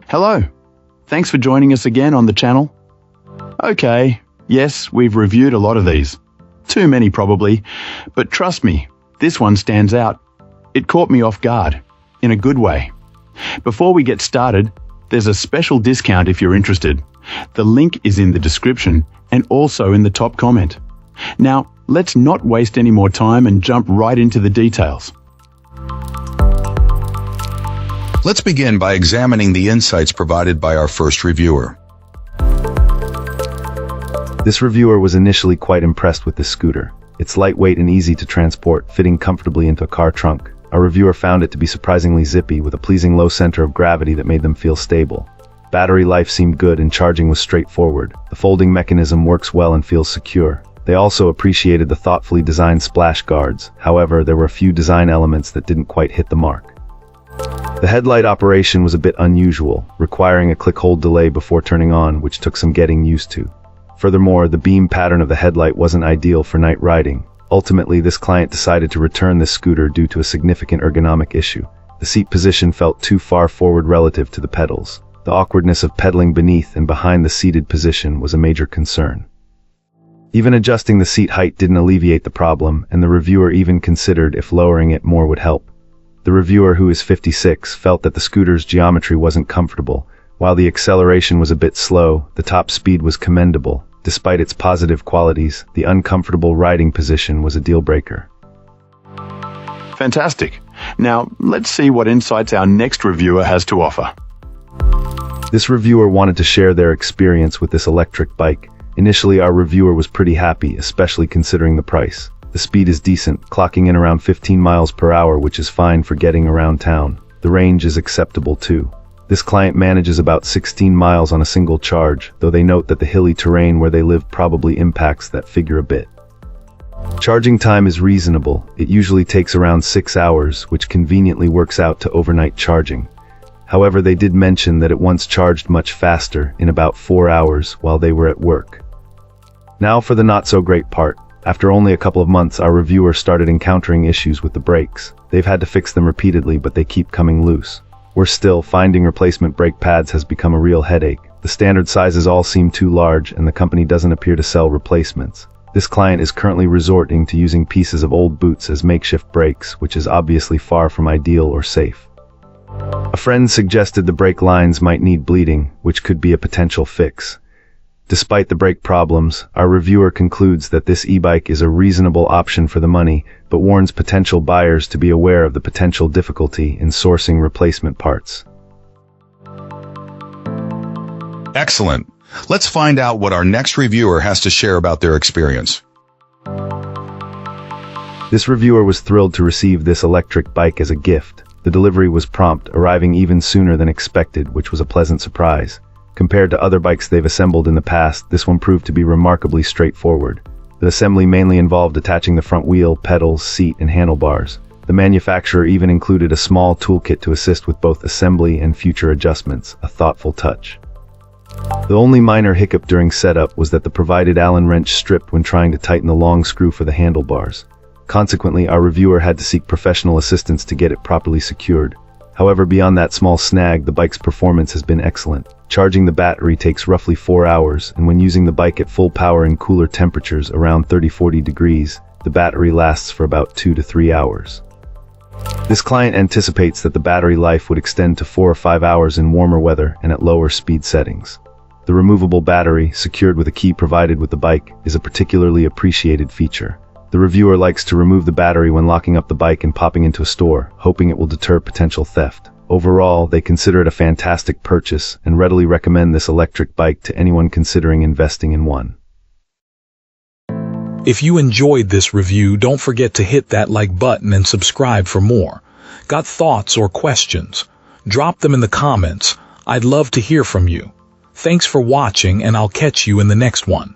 Hello. Thanks for joining us again on the channel. Okay, yes, we've reviewed a lot of these. Too many probably, but trust me, this one stands out. It caught me off guard, in a good way. Before we get started, there's a special discount if you're interested. The link is in the description and also in the top comment. Now, let's not waste any more time and jump right into the details. Let's begin by examining the insights provided by our first reviewer. This reviewer was initially quite impressed with this scooter. It's lightweight and easy to transport, fitting comfortably into a car trunk. Our reviewer found it to be surprisingly zippy, with a pleasing low center of gravity that made them feel stable. Battery life seemed good and charging was straightforward. The folding mechanism works well and feels secure. They also appreciated the thoughtfully designed splash guards. However, there were a few design elements that didn't quite hit the mark. The headlight operation was a bit unusual, requiring a click-hold delay before turning on, which took some getting used to. Furthermore, the beam pattern of the headlight wasn't ideal for night riding. Ultimately, this client decided to return this scooter due to a significant ergonomic issue. The seat position felt too far forward relative to the pedals. The awkwardness of pedaling beneath and behind the seated position was a major concern. Even adjusting the seat height didn't alleviate the problem, and the reviewer even considered if lowering it more would help. The reviewer, who is 56, felt that the scooter's geometry wasn't comfortable. While the acceleration was a bit slow, the top speed was commendable. Despite its positive qualities, the uncomfortable riding position was a deal breaker. Fantastic. Now, let's see what insights our next reviewer has to offer. This reviewer wanted to share their experience with this electric bike. Initially, our reviewer was pretty happy, especially considering the price. The speed is decent, clocking in around 15 miles per hour, which is fine for getting around town. The range is acceptable too. This client manages about 16 miles on a single charge, though they note that the hilly terrain where they live probably impacts that figure a bit. Charging time is reasonable. It usually takes around 6 hours, which conveniently works out to overnight charging. However, they did mention that it once charged much faster, in about 4 hours, while they were at work. Now for the not-so-great part. After only a couple of months, our reviewer started encountering issues with the brakes. They've had to fix them repeatedly, but they keep coming loose. Worse still, finding replacement brake pads has become a real headache. The standard sizes all seem too large, and the company doesn't appear to sell replacements. This client is currently resorting to using pieces of old boots as makeshift brakes, which is obviously far from ideal or safe. A friend suggested the brake lines might need bleeding, which could be a potential fix. Despite the brake problems, our reviewer concludes that this e-bike is a reasonable option for the money, but warns potential buyers to be aware of the potential difficulty in sourcing replacement parts. Excellent. Let's find out what our next reviewer has to share about their experience. This reviewer was thrilled to receive this electric bike as a gift. The delivery was prompt, arriving even sooner than expected, which was a pleasant surprise. Compared to other bikes they've assembled in the past, this one proved to be remarkably straightforward. The assembly mainly involved attaching the front wheel, pedals, seat, and handlebars. The manufacturer even included a small toolkit to assist with both assembly and future adjustments, a thoughtful touch. The only minor hiccup during setup was that the provided Allen wrench stripped when trying to tighten the long screw for the handlebars. Consequently, our reviewer had to seek professional assistance to get it properly secured. However, beyond that small snag, the bike's performance has been excellent. Charging the battery takes roughly 4 hours, and when using the bike at full power in cooler temperatures around 30-40 degrees, the battery lasts for about 2 to 3 hours. This client anticipates that the battery life would extend to 4 or 5 hours in warmer weather and at lower speed settings. The removable battery, secured with a key provided with the bike, is a particularly appreciated feature. The reviewer likes to remove the battery when locking up the bike and popping into a store, hoping it will deter potential theft. Overall, they consider it a fantastic purchase and readily recommend this electric bike to anyone considering investing in one. If you enjoyed this review, don't forget to hit that like button and subscribe for more. Got thoughts or questions? Drop them in the comments. I'd love to hear from you. Thanks for watching, and I'll catch you in the next one.